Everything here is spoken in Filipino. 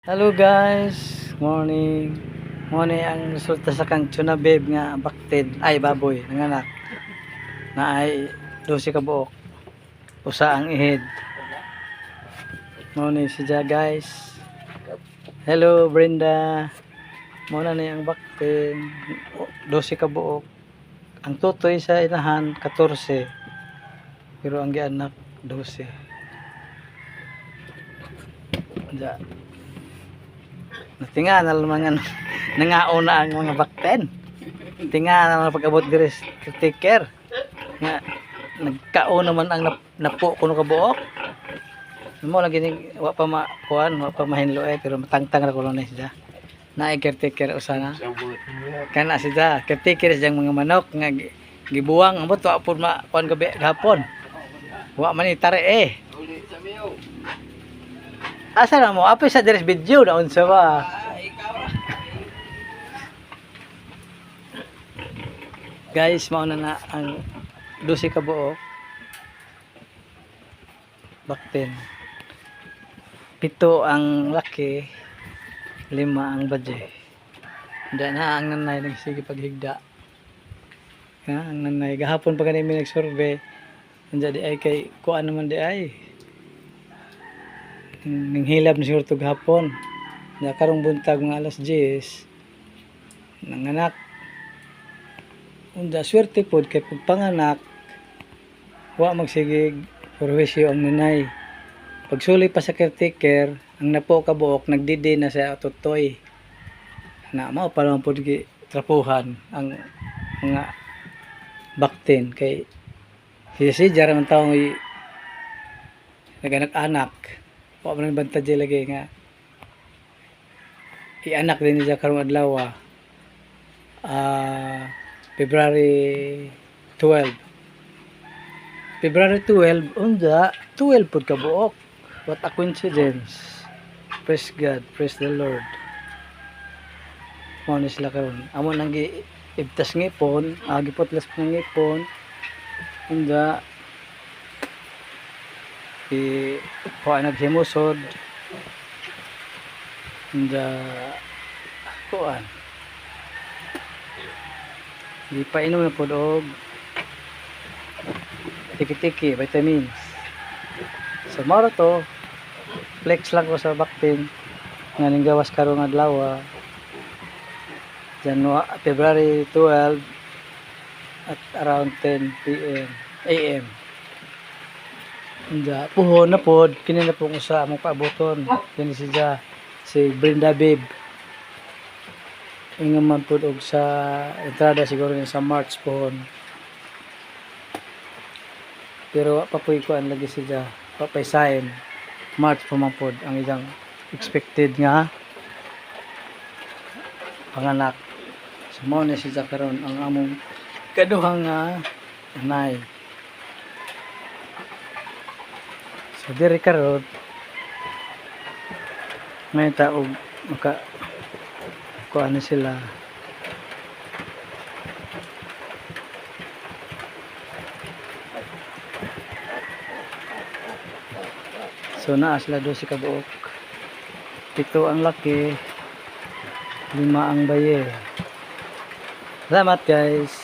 Hello guys, morning. Morning ang resulta sa kang tuna babe nga bakted ay baboy nanganak na ay 12 ka buok. Usa ang ihid. Morning siya guys. Hello Brenda. Muna ni ang bakted 12 ka buok. Ang tutoy sa inahan 14. Pero ang gianak 12. Ja. Natinga na naman nangauna ang mga bakten. Tinga na pag-abot diri take care. Nga nagkauna man ang napo kuno ka buok. Mo lagi ni wa pa makuan, wa pa mahinlo pero matangtang ra ko lang ni siya. Naay caretaker usana. Kana siya, caretaker siyang mga manok nga gibuwang ambot wa pud ma kuan gabi gahapon. Wa man itare Asa na mo? Apoy sa deres video na unsa ba? Guys, mauna na ang 12 ka buok. Bakten. 7 ang laki, 5 ang badye. Handa na ang nanay nagsige paghigda. Ha, ang nanay gahapon pa kanimi nagsurvey. Handa di ay kay kuan naman di ay. Nanghilab na siguro ito gahapon. Karong buntag mga alas 10 nanganak. Unda swerte pod kay pag panganak wa magsigig purwisyo ang nanay. Pagsuli pa sa caretaker ang napo ka buok nagdidi na sa tutoy. Na mao pa lang pod gi trapuhan ang mga bakten kay si jara man tawo naganak-anak. Wa man bantadye lagi nga ianak din niya karong adlaw February 12 unda 12 pud ka buok. What a coincidence. Praise God, praise the Lord. Mo ni sila karon amo nang ibtas ngipon giputlas ng ngipon unda kuha naghimusod kuhaan di pa inom na po og tiki-tiki, vitamins. So mara to flex lang ko sa baktin nga ning gawas karong adlaw February 12 at around 10 AM. Puhon na pod kini na pong usa among paaboton kini si Brenda babe ingon man pod og sa entrada siguro ni sa March puhon pero wa pa poy kuan lagi siya pa pay sign March pa man pod ang isang expected nga panganak so mo ni siya karon ang among kaduhang anay. So diri karon may taog maka kuan sila so naa sila 12 ka buok 7 ang laki 5 ang baye. Salamat guys.